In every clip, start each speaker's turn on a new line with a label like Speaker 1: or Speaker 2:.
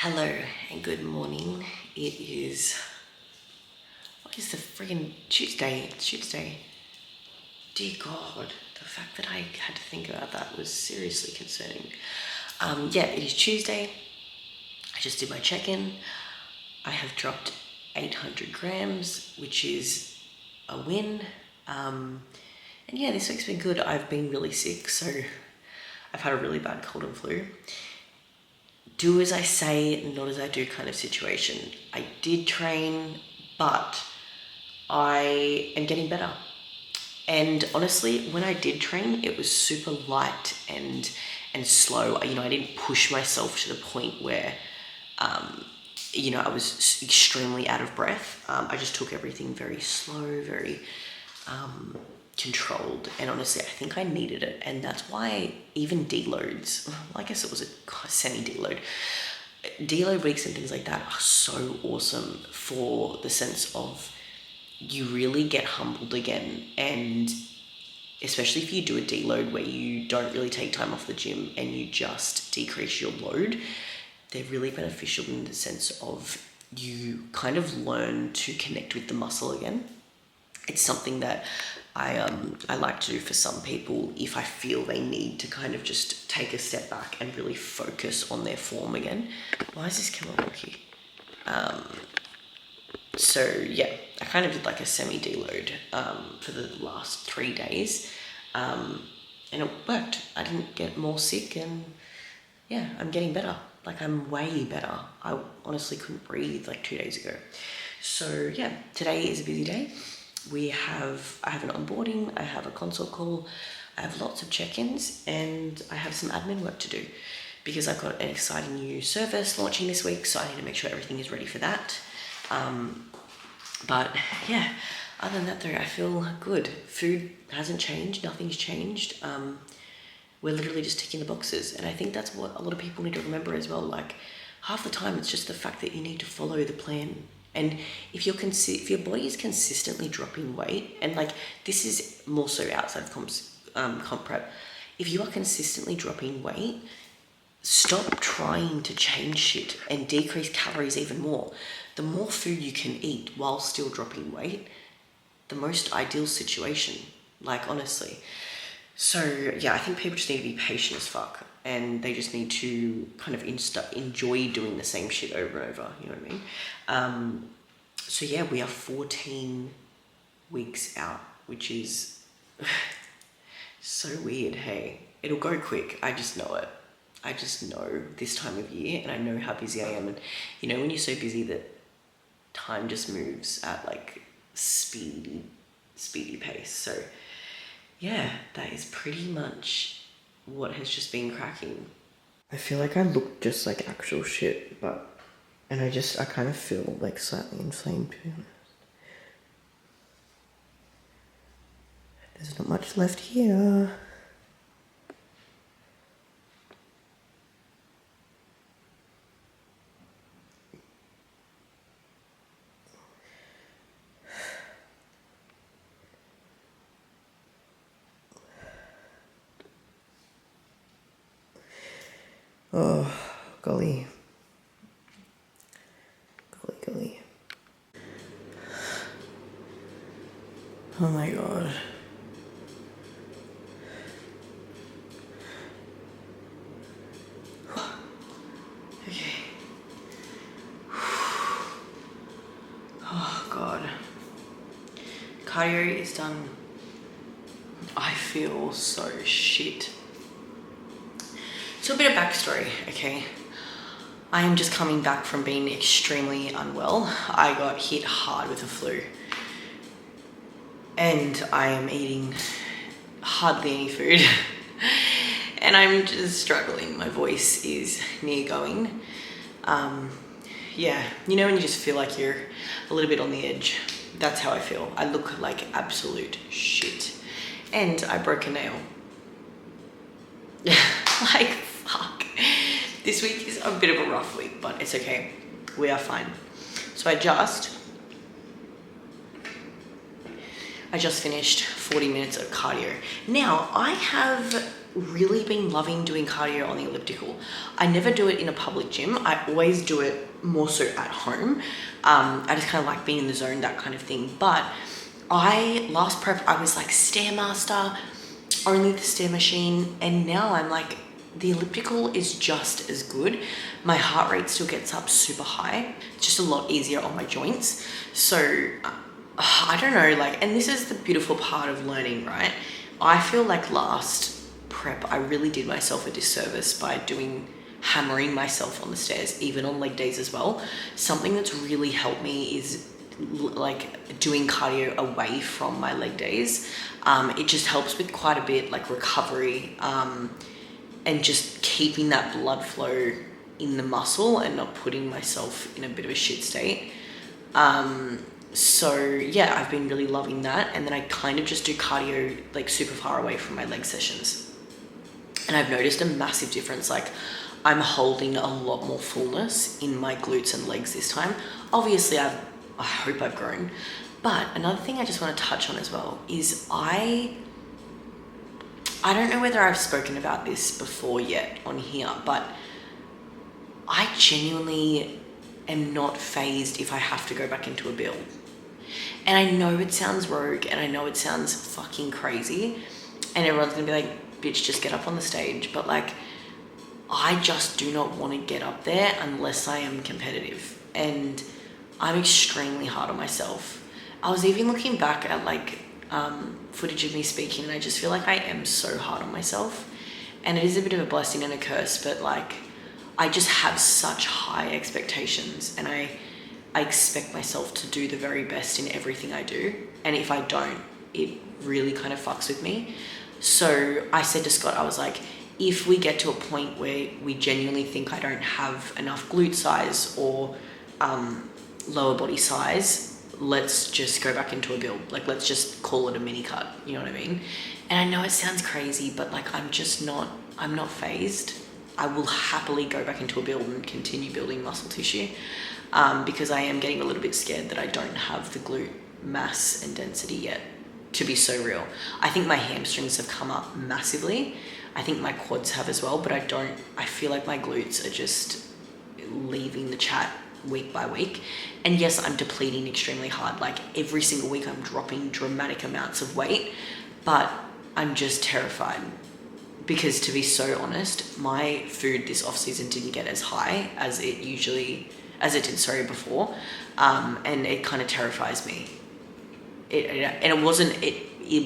Speaker 1: Hello and good morning. It is, what is the friggin' Tuesday? It's Tuesday. Dear God, the fact that I had to think about that was seriously concerning. Yeah, it is Tuesday. I just did my check-in. I have dropped 800 grams, which is a win. And yeah, this week's been good. I've been really sick, so I've had a really bad cold and flu. Do as I say, not as I do kind of situation. I did train, but I am getting better. And honestly, when I did train, it was super light and slow. I didn't push myself to the point where, I was extremely out of breath. I just took everything very slow, very controlled, and honestly I think I needed it, and that's why even deloads, I guess it was a semi-deload, deload weeks and things like that are so awesome for the sense of you really get humbled again. And especially if you do a deload where you don't really take time off the gym and you just decrease your load, they're really beneficial in the sense of you kind of learn to connect with the muscle again. It's something that I like to do for some people if I feel they need to kind of just take a step back and really focus on their form again. Why is this camera wonky? So yeah, I kind of did like a semi-deload for the last 3 days, and it worked. I didn't get more sick, and yeah, I'm getting better. Like, I'm way better. I honestly couldn't breathe like 2 days ago. So yeah, today is a busy day. I have an onboarding, I have a consult call, I have lots of check-ins, and I have some admin work to do because I've got an exciting new service launching this week, so I need to make sure everything is ready for that. But yeah, other than that though, I feel good. Food hasn't changed, nothing's changed. We're literally just ticking the boxes, and I think that's what a lot of people need to remember as well. Like, half the time it's just the fact that you need to follow the plan. And if your body is consistently dropping weight, and like this is more so outside of comp prep, if you are consistently dropping weight, stop trying to change shit and decrease calories even more. The more food you can eat while still dropping weight, the most ideal situation, like, honestly. So yeah, I think people just need to be patient as fuck, and they just need to kind of enjoy doing the same shit over and over, you know what I mean? So yeah, we are 14 weeks out, which is so weird, hey? It'll go quick, I just know it. I just know this time of year, and I know how busy I am, and when you're so busy that time just moves at like speedy pace. So yeah, that is pretty much what has just been cracking. I feel like I look just like actual shit, and I kind of feel like slightly inflamed, to be honest. There's not much left here. Oh, golly. Golly. Oh my god. Okay. Oh god. Cardio is done. I feel so shit. So a bit of backstory, okay? I am just coming back from being extremely unwell. I got hit hard with the flu, and I am eating hardly any food and I'm just struggling. My voice is near going. Yeah, when you just feel like you're a little bit on the edge, that's how I feel. I look like absolute shit, and I broke a nail. Like, fuck. This week is a bit of a rough week, but it's okay. We are fine. So I just finished 40 minutes of cardio. Now, I have really been loving doing cardio on the elliptical. I never do it in a public gym. I always do it more so at home. I just kind of like being in the zone, that kind of thing. But last prep, I was like Stairmaster, only the stair machine. And now I'm like, the elliptical is just as good. My heart rate still gets up super high. It's just a lot easier on my joints. So I don't know, like, and this is the beautiful part of learning, right? I feel like last prep, I really did myself a disservice by hammering myself on the stairs, even on leg days as well. Something that's really helped me is like doing cardio away from my leg days. It just helps with quite a bit, like recovery, and just keeping that blood flow in the muscle and not putting myself in a bit of a shit state. So yeah, I've been really loving that. And then I kind of just do cardio like super far away from my leg sessions. And I've noticed a massive difference. Like I'm holding a lot more fullness in my glutes and legs this time. Obviously I hope I've grown. But another thing I just want to touch on as well is I don't know whether I've spoken about this before yet on here, but I genuinely am not phased if I have to go back into a build. And I know it sounds rogue and I know it sounds fucking crazy and everyone's gonna be like, bitch, just get up on the stage. But like, I just do not want to get up there unless I am competitive. And I'm extremely hard on myself. I was even looking back at like footage of me speaking and I just feel like I am so hard on myself. And it is a bit of a blessing and a curse, but like, I just have such high expectations and I expect myself to do the very best in everything I do. And if I don't, it really kind of fucks with me. So I said to Scott, I was like, if we get to a point where we genuinely think I don't have enough glute size or lower body size, let's just go back into a build. Like, let's just call it a mini cut. You know what I mean? And I know it sounds crazy, but like, I'm not phased. I will happily go back into a build and continue building muscle tissue, because I am getting a little bit scared that I don't have the glute mass and density yet, to be so real. I think my hamstrings have come up massively. I think my quads have as well, but I feel like my glutes are just leaving the chat week by week. And yes, I'm depleting extremely hard. Like every single week I'm dropping dramatic amounts of weight, but I'm just terrified. Because to be so honest, my food this off season didn't get as high as it did before. And it kind of terrifies me. It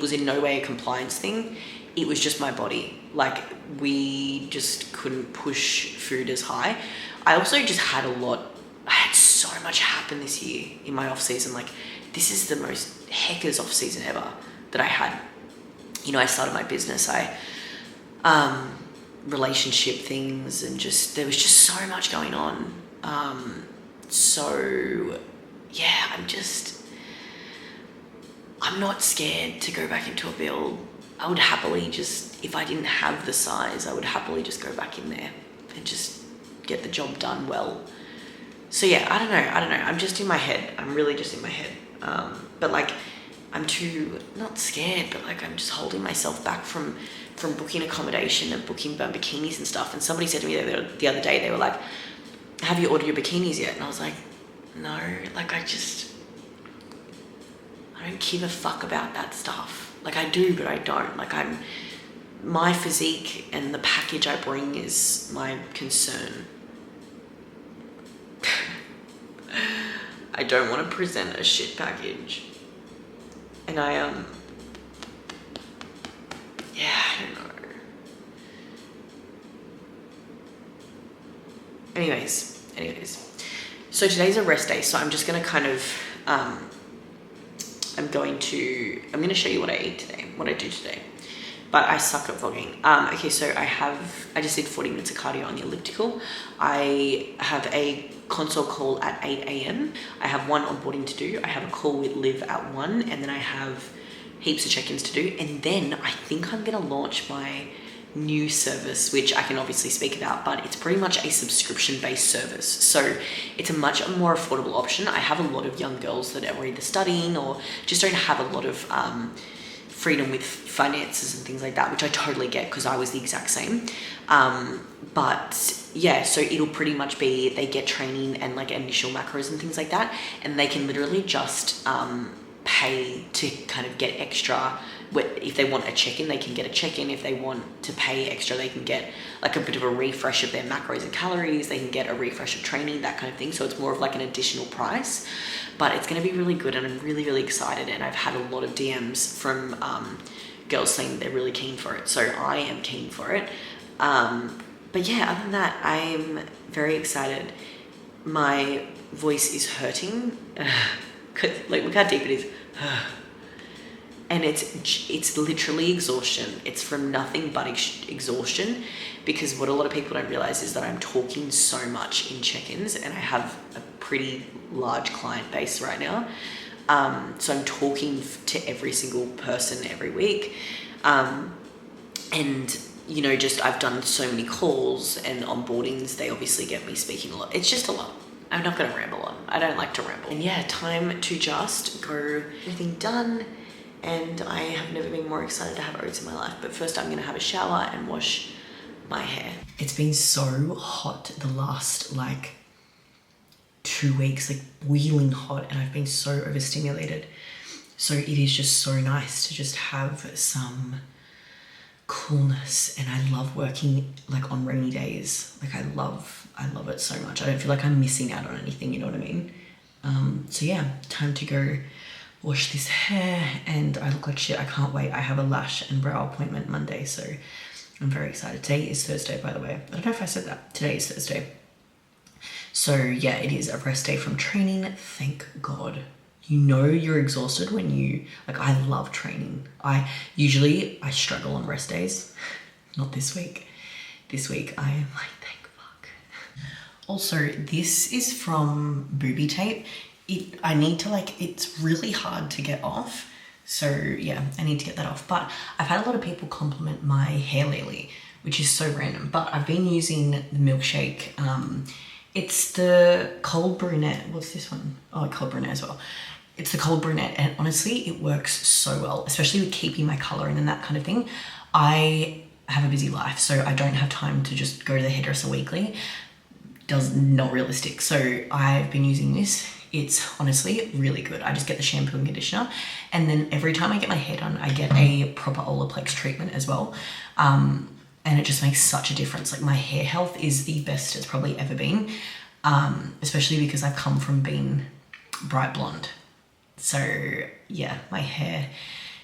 Speaker 1: was in no way a compliance thing. It was just my body. Like we just couldn't push food as high. I also just had I had so much happen this year in my off season. Like this is the most heckers off season ever that I had. You know, I started my business. Relationship things and there was just so much going on. So yeah, I'm not scared to go back into a build. I would happily if I didn't have the size, I would happily just go back in there and just get the job done well. So yeah, I don't know. I'm just in my head. I'm really just in my head. But like, I'm too, not scared, but like I'm just holding myself back from booking accommodation and booking bikinis and stuff. And somebody said to me the other day, they were like, have you ordered your bikinis yet? And I was like, no, like I don't give a fuck about that stuff. Like I do, but I don't. Like my physique and the package I bring is my concern. I don't want to present a shit package. And I don't know. Anyways. So today's a rest day, so I'm just going to kind of, I'm going to show you what I do today. But I suck at vlogging. Okay, so I just did 40 minutes of cardio on the elliptical. I have a consult call at 8 a.m. I have one onboarding to do. I have a call with Liv at 1, and then I have heaps of check-ins to do. And then I think I'm going to launch my new service, which I can obviously speak about, but it's pretty much a subscription-based service. So it's a much more affordable option. I have a lot of young girls that are either studying or just don't have a lot of freedom with finances and things like that, which I totally get because I was the exact same. But yeah, so it'll pretty much be they get training and like initial macros and things like that, and they can literally just pay to kind of get extra. If they want a check-in, they can get a check-in. If they want to pay extra, they can get like a bit of a refresh of their macros and calories. They can get a refresh of training, that kind of thing. So it's more of like an additional price, but it's going to be really good, and I'm really, really excited. And I've had a lot of DMs from girls saying they're really keen for it. So I am keen for it. But yeah, other than that, I'm very excited. My voice is hurting. Like, look how deep it is. And it's literally exhaustion. It's from nothing but exhaustion, because what a lot of people don't realize is that I'm talking so much in check-ins, and I have a pretty large client base right now. So I'm talking to every single person every week. And, you know, just I've done so many calls and onboardings. They obviously get me speaking a lot. It's just a lot. I'm not going to ramble on. I don't like to ramble. And yeah, time to just go everything done. And I have never been more excited to have oats in my life. But first I'm going to have a shower and wash my hair. It's been so hot the last like 2 weeks, like boiling hot, and I've been so overstimulated. So it is just so nice to just have some coolness. And I love working like on rainy days. Like I love it so much. I don't feel like I'm missing out on anything, you know what I mean? So yeah, time to go wash this hair, and I look like shit. I can't wait. I have a lash and brow appointment Monday, so I'm very excited. Today is Thursday, by the way. I don't know if I said that. Today is Thursday. So yeah, it is a rest day from training. Thank God. You know you're exhausted when you, like, I love training. I struggle on rest days. Not this week. This week I am like, thank fuck. Also, this is from Booby Tape. I need to it's really hard to get off. So yeah, I need to get that off. But I've had a lot of people compliment my hair lately, which is so random. But I've been using the Milkshake. It's the Cold Brunette. What's this one? Oh, Cold Brunette as well. It's the Cold Brunette, and honestly, it works so well, especially with keeping my color in and that kind of thing. I have a busy life, so I don't have time to just go to the hairdresser weekly. Not realistic. So I've been using this. It's honestly really good. I just get the shampoo and conditioner, and then every time I get my hair done, I get a proper Olaplex treatment as well. And it just makes such a difference. Like, my hair health is the best it's probably ever been, especially because I've come from being bright blonde. So yeah, my hair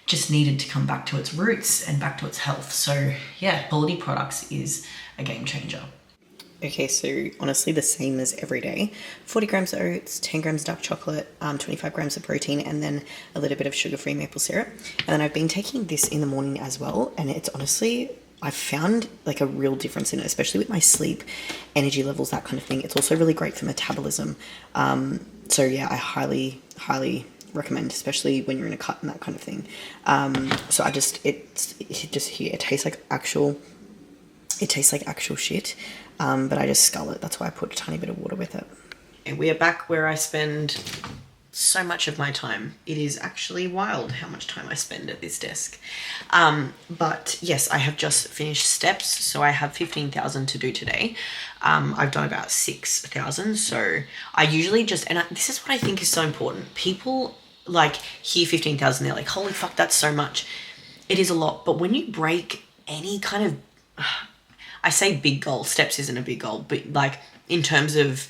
Speaker 1: just needed to come back to its roots and back to its health. So yeah, quality products is a game changer. Okay, so honestly the same as every day. 40 grams of oats, 10 grams of dark chocolate, 25 grams of protein, and then a little bit of sugar-free maple syrup. And then I've been taking this in the morning as well, and it's honestly, I've found like a real difference in it, especially with my sleep, energy levels, that kind of thing. It's also really great for metabolism. So yeah, I highly, highly recommend, especially when you're in a cut and that kind of thing. So it tastes like actual shit. But I just scull it. That's why I put a tiny bit of water with it. And we are back where I spend so much of my time. It is actually wild how much time I spend at this desk. But yes, I have just finished steps. So I have 15,000 to do today. I've done about 6,000. So I usually this is what I think is so important. People like hear 15,000, they're like, holy fuck, that's so much. It is a lot. But when you break any kind of... I say big goal, steps isn't a big goal, but like in terms of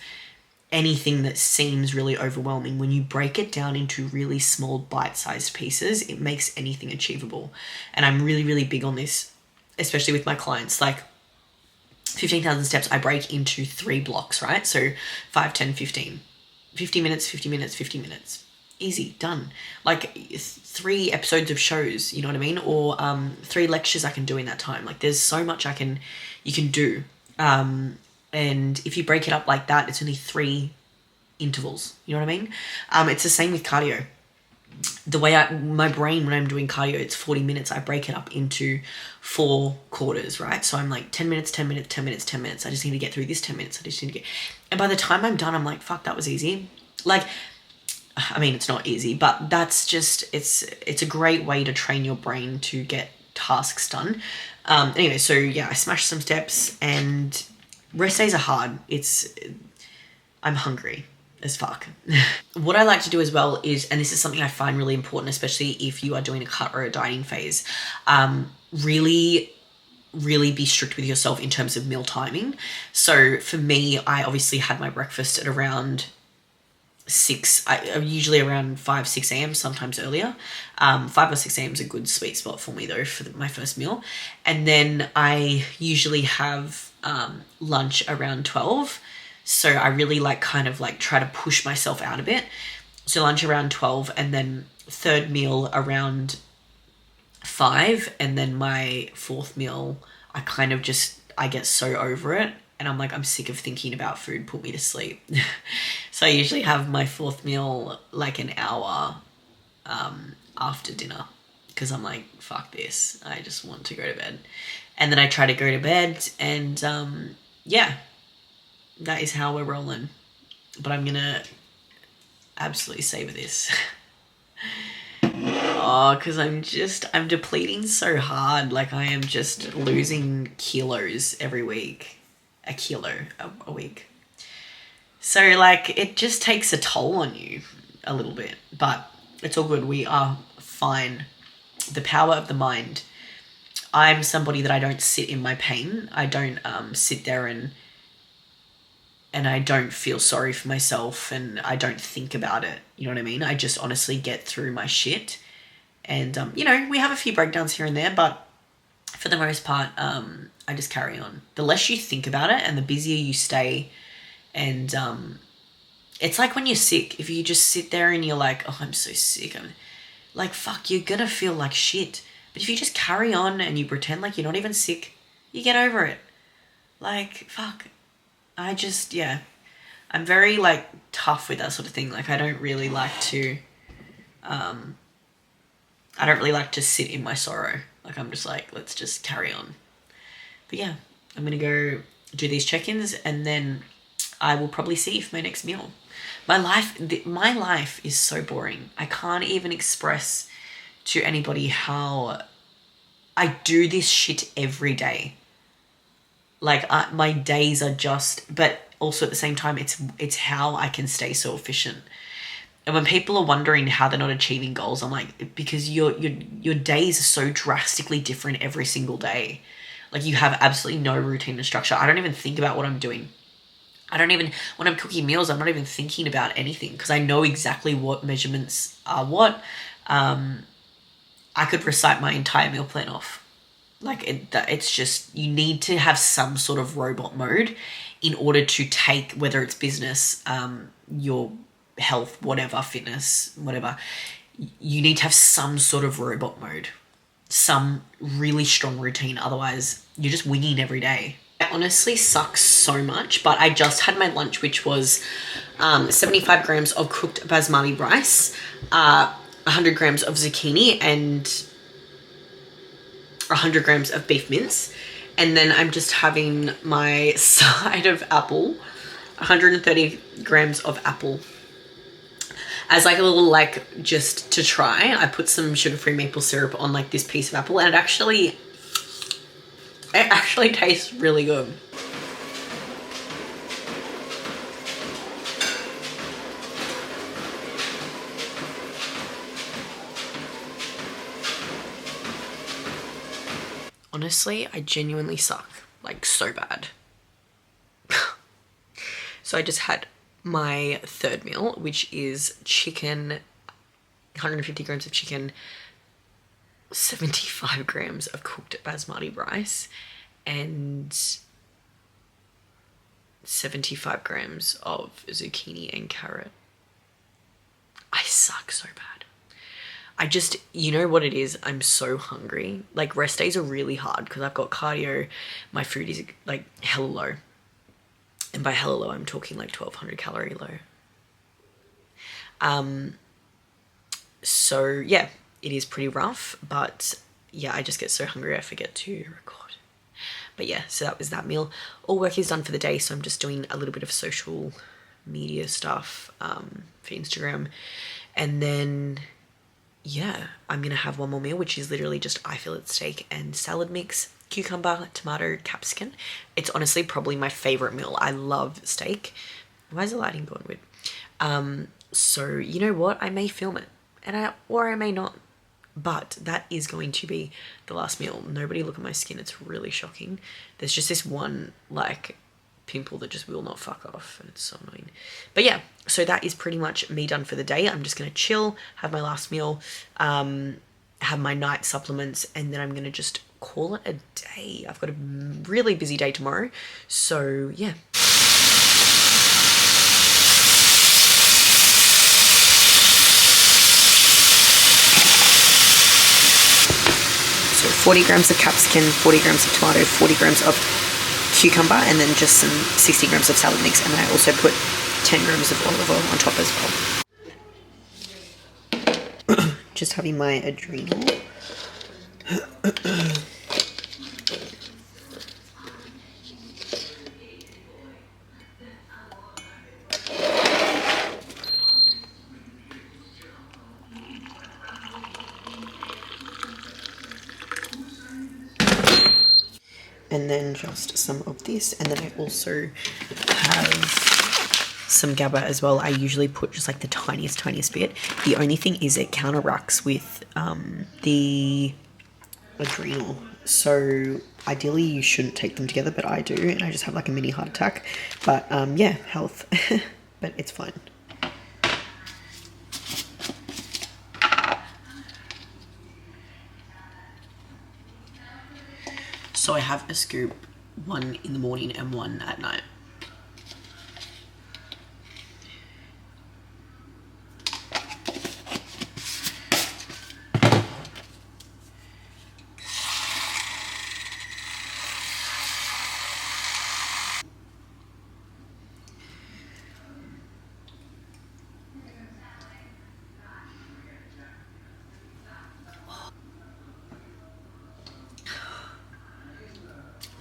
Speaker 1: anything that seems really overwhelming, when you break it down into really small bite-sized pieces, it makes anything achievable. And I'm really, really big on this, especially with my clients. Like 15,000 steps, I break into 3 blocks, right? So 5, 10, 15. 50 minutes, 50 minutes, 50 minutes. Easy, done. Like 3 episodes of shows, you know what I mean? Or 3 lectures I can do in that time. Like there's so much you can do. And if you break it up like that, it's only 3 intervals. You know what I mean? It's the same with cardio. The way my brain, when I'm doing cardio, it's 40 minutes. I break it up into 4 quarters, right? So I'm like 10 minutes, 10 minutes, 10 minutes, 10 minutes. I just need to get through this 10 minutes. And by the time I'm done, I'm like, fuck, that was easy. Like,
Speaker 2: I mean, it's not easy, but that's just, it's a great way to train your brain to get tasks done. Anyway, so yeah, I smashed some steps, and rest days are hard. I'm hungry as fuck. What I like to do as well is, and this is something I find really important, especially if you are doing a cut or a dieting phase, really be strict with yourself in terms of meal timing. So for me, I obviously had my breakfast at around 6, usually around 5, 6 a.m, sometimes earlier. 5 or 6 a.m is a good sweet spot for me though, for my first meal. And then I usually have lunch around 12. So I really kind of try to push myself out a bit. So lunch around 12, and then third meal around 5, and then my fourth meal, I get so over it, and I'm like, I'm sick of thinking about food, put me to sleep. So I usually have my fourth meal an hour after dinner, because I'm like, fuck this, I just want to go to bed. And then I try to go to bed, and yeah, that is how we're rolling. But I'm gonna absolutely savor this. Oh, because I'm depleting so hard. I am just losing kilos every week. A kilo a week. So it just takes a toll on you a little bit, but it's all good. We are fine. The power of the mind. I'm somebody that I don't sit in my pain. I don't sit there and I don't feel sorry for myself, and I don't think about it. You know what I mean? I just honestly get through my shit. And, we have a few breakdowns here and there, but for the most part, I just carry on. The less you think about it and the busier you stay. And it's like when you're sick. If you just sit there and you're like, oh, I'm so sick, I'm like, fuck, you're going to feel like shit. But if you just carry on and you pretend like you're not even sick, you get over it. Fuck. I'm very, tough with that sort of thing. I don't really like to, sit in my sorrow. I'm just let's just carry on. But yeah, I'm going to go do these check-ins, and then I will probably see you for my next meal. My life is so boring. I can't even express to anybody how I do this shit every day. My days are just, but also at the same time, it's how I can stay so efficient. And when people are wondering how they're not achieving goals, I'm like, because your days are so drastically different every single day. You have absolutely no routine and structure. I don't even think about what I'm doing. When I'm cooking meals, I'm not even thinking about anything, because I know exactly what measurements are what. I could recite my entire meal plan off. It's just, you need to have some sort of robot mode in order to take, whether it's business, your health, whatever, fitness, whatever, you need to have some sort of robot mode, some really strong routine. Otherwise, you're just winging every day. It honestly sucks so much, but I just had my lunch, which was 75 grams of cooked basmati rice, 100 grams of zucchini, and 100 grams of beef mince. And then I'm just having my side of apple, 130 grams of apple. As a little, just to try, I put some sugar-free maple syrup on this piece of apple, and it actually tastes really good. Honestly, I genuinely suck, so bad. So I just had my third meal, which is chicken, 150 grams of chicken, 75 grams of cooked basmati rice, and 75 grams of zucchini and carrot. I suck so bad. You know what it is? I'm so hungry. Rest days are really hard because I've got cardio. My food is hella low. And by hella low, I'm talking 1200 calorie low. So yeah, it is pretty rough, but yeah, I just get so hungry I forget to record. But yeah, so that was that meal. All work is done for the day, so I'm just doing a little bit of social media stuff. for Instagram. And then, yeah, I'm going to have one more meal, which is literally just eye fillet steak and salad mix, cucumber, tomato, capsicum. It's honestly probably my favorite meal. I love steak. Why is the lighting going weird? So you know what? I may film it, or I may not. But that is going to be the last meal. Nobody look at my skin. It's really shocking. There's just this one like pimple that just will not fuck off, and it's so annoying. But yeah, so that is pretty much me done for the day. I'm just gonna chill, have my last meal, have my night supplements, and then I'm gonna just call it a day. I've got a really busy day tomorrow. So yeah. So 40 grams of capsicum, 40 grams of tomato, 40 grams of cucumber, and then just some 60 grams of salad mix. And then I also put 10 grams of olive oil on top as well. Just having my adrenal. And then just some of this, and then I also have some GABA as well. I usually put just like the tiniest bit. The only thing is it counteracts with the adrenal, so ideally you shouldn't take them together, but I do, and I just have like a mini heart attack. But yeah, health. But it's fine. So I have a scoop, one in the morning and one at night.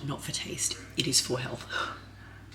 Speaker 2: Not for taste, it is for health.